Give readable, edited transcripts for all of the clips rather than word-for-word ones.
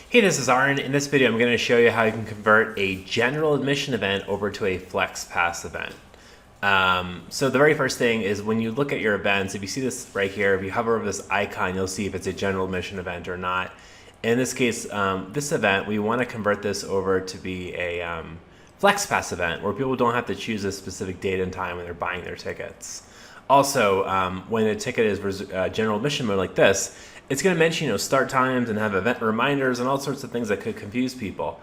Hey, this is Aaron. In this video, I'm going to show you how you can convert a general admission event over to a flex pass event. So the very first thing is when you look at your events, if you see this right here, if you hover over this icon, you'll see if it's a general admission event or not. In this case, this event, we want to convert this over to be a flex pass event where people don't have to choose a specific date and time when they're buying their tickets. Also, when a ticket is general admission mode like this, it's going to mention, start times and have event reminders and all sorts of things that could confuse people.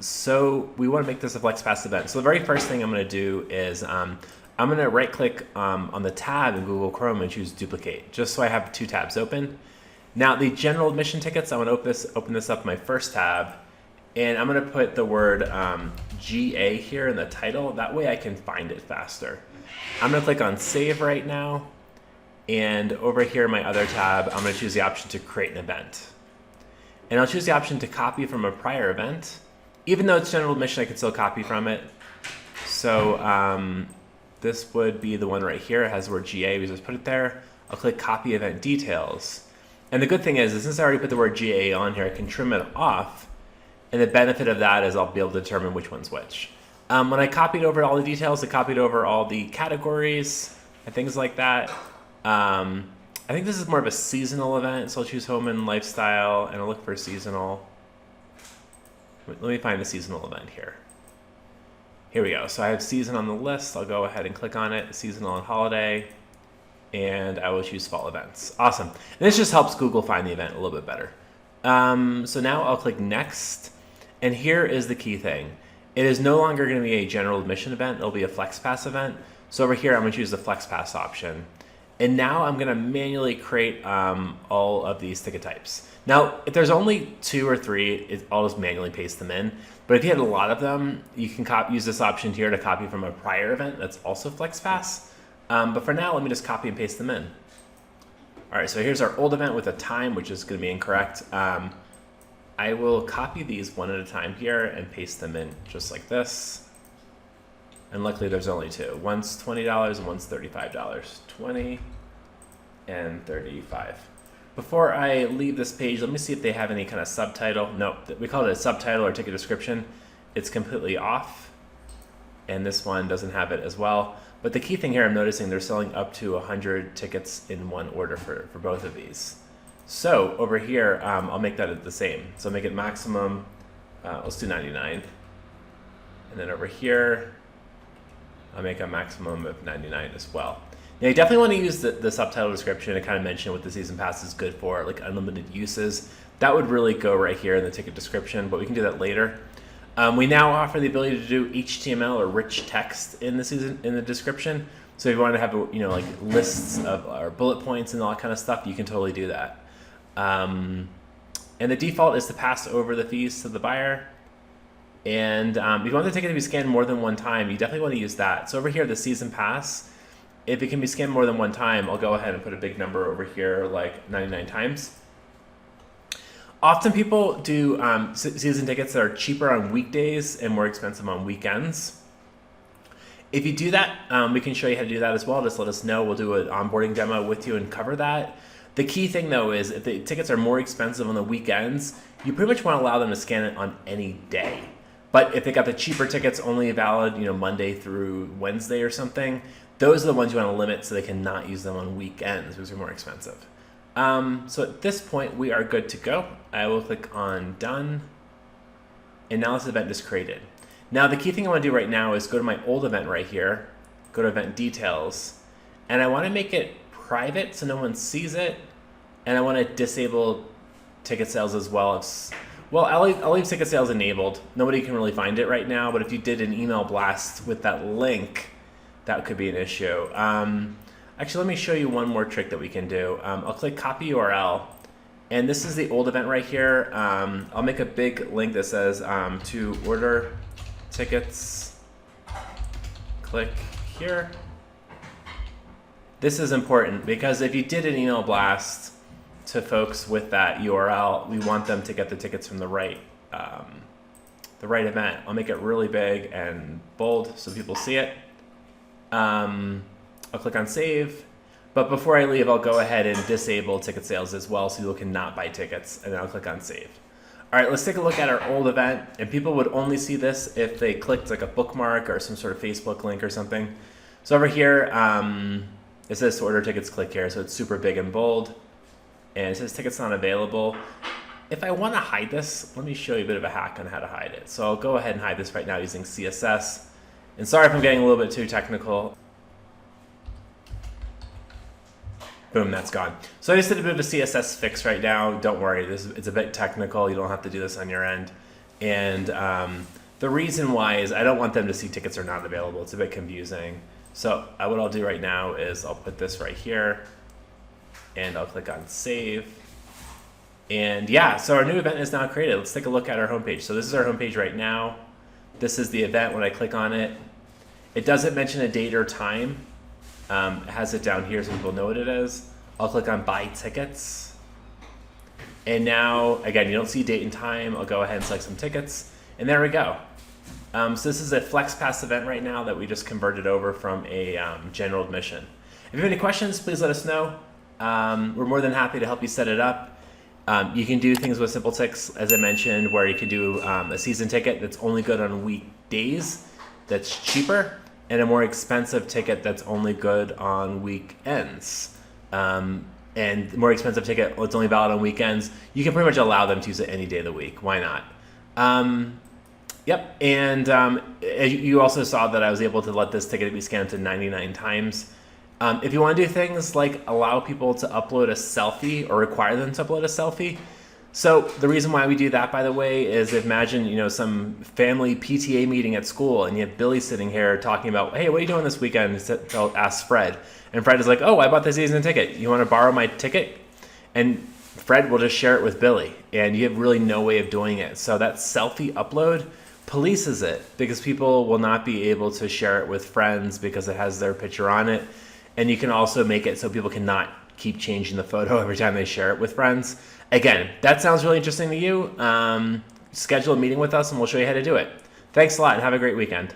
So we want to make this a flex pass event. So the very first thing I'm going to do is I'm going to right click on the tab in Google Chrome and choose duplicate, just so I have two tabs open. Now the general admission tickets, I'm going to open this up in my first tab, and I'm going to put the word GA here in the title. That way I can find it faster. I'm going to click on save right now. And over here in my other tab, I'm going to choose the option to create an event. And I'll choose the option to copy from a prior event. Even though it's general admission, I can still copy from it. So this would be the one right here. It has the word GA. We just put it there. I'll click copy event details. And the good thing is since I already put the word GA on here, I can trim it off. And the benefit of that is I'll be able to determine which one's which. When I copied over all the details, I copied over all the categories and things like that. I think this is more of a seasonal event, so I'll choose home and lifestyle, and I'll look for seasonal. Let me find the seasonal event here. Here we go. So I have season on the list. I'll go ahead and click on it, seasonal and holiday, and I will choose fall events. Awesome. And this just helps Google find the event a little bit better. So now I'll click next, and here is the key thing. It is no longer going to be a general admission event. It'll be a flex pass event. So over here, I'm going to choose the flex pass option. And now I'm going to manually create all of these ticket types. Now, if there's only 2 or 3, I'll just manually paste them in. But if you had a lot of them, you can use this option here to copy from a prior event that's also FlexPass. But for now, let me just copy and paste them in. All right, so here's our old event with a time, which is going to be incorrect. I will copy these one at a time here and paste them in just like this. And luckily there's only 2. One's $20 and one's $35. 20 and 35. Before I leave this page, let me see if they have any kind of subtitle. No, we call it a subtitle or ticket description. It's completely off. And this one doesn't have it as well. But the key thing here, I'm noticing they're selling up to 100 tickets in one order for both of these. So over here, I'll make that the same. So I'll make it maximum, let's do 99. And then over here, I'll make a maximum of 99 as well. Now you definitely want to use the subtitle description to kind of mention what the season pass is good for, like unlimited uses. That would really go right here in the ticket description, but we can do that later. We now offer the ability to do HTML or rich text in the description. So if you want to have like lists of or bullet points and all that kind of stuff, you can totally do that. And the default is to pass over the fees to the buyer. And if you want the ticket to be scanned more than one time, you definitely want to use that. So over here, the season pass, if it can be scanned more than one time, I'll go ahead and put a big number over here, like 99 times. Often people do season tickets that are cheaper on weekdays and more expensive on weekends. If you do that, we can show you how to do that as well. Just let us know. We'll do an onboarding demo with you and cover that. The key thing, though, is if the tickets are more expensive on the weekends, you pretty much want to allow them to scan it on any day. But if they got the cheaper tickets only valid, Monday through Wednesday or something, those are the ones you want to limit so they cannot use them on weekends because they're more expensive. So at this point, we are good to go. I will click on done. And now this event is created. Now the key thing I want to do right now is go to my old event right here, go to event details, and I want to make it private so no one sees it. And I want to disable ticket sales as well. Well, I'll leave ticket sales enabled. Nobody can really find it right now, but if you did an email blast with that link, that could be an issue. Actually, let me show you one more trick that we can do. I'll click copy URL, and this is the old event right here. I'll make a big link that says to order tickets, click here. This is important because if you did an email blast to folks with that URL, we want them to get the tickets from the right event. I'll make it really big and bold so people see it. I'll click on save, but before I leave, I'll go ahead and disable ticket sales as well so people cannot buy tickets, and then I'll click on save. All right, let's take a look at our old event. And people would only see this if they clicked like a bookmark or some sort of Facebook link or something. So over here, it says to order tickets, click here. So it's super big and bold. And it says tickets not available. If I want to hide this, let me show you a bit of a hack on how to hide it. So I'll go ahead and hide this right now using CSS. And sorry if I'm getting a little bit too technical. Boom, that's gone. So I just did a bit of a CSS fix right now. Don't worry, it's a bit technical. You don't have to do this on your end. And the reason why is I don't want them to see tickets are not available. It's a bit confusing. So what I'll do right now is I'll put this right here and I'll click on save. And yeah, so our new event is now created. Let's take a look at our homepage. So this is our homepage right now. This is the event. When I click on it, it doesn't mention a date or time. It has it down here so people know what it is. I'll click on buy tickets. And now, again, you don't see date and time. I'll go ahead and select some tickets. And there we go. So this is a FlexPass event right now that we just converted over from a general admission. If you have any questions, please let us know. We're more than happy to help you set it up. You can do things with SimpleTix, as I mentioned, where you can do a season ticket that's only good on weekdays, that's cheaper, and a more expensive ticket that's only good on weekends. And the more expensive ticket, it's only valid on weekends. You can pretty much allow them to use it any day of the week. Why not? Yep, and you also saw that I was able to let this ticket be scanned to 99 times. If you want to do things like allow people to upload a selfie or require them to upload a selfie. So the reason why we do that, by the way, is imagine, some family PTA meeting at school and you have Billy sitting here talking about, hey, what are you doing this weekend? So ask Fred. And Fred is like, oh, I bought the season ticket. You want to borrow my ticket? And Fred will just share it with Billy. And you have really no way of doing it. So that selfie upload polices it because people will not be able to share it with friends because it has their picture on it. And you can also make it so people cannot keep changing the photo every time they share it with friends. Again, that sounds really interesting to you. Schedule a meeting with us and we'll show you how to do it. Thanks a lot and have a great weekend.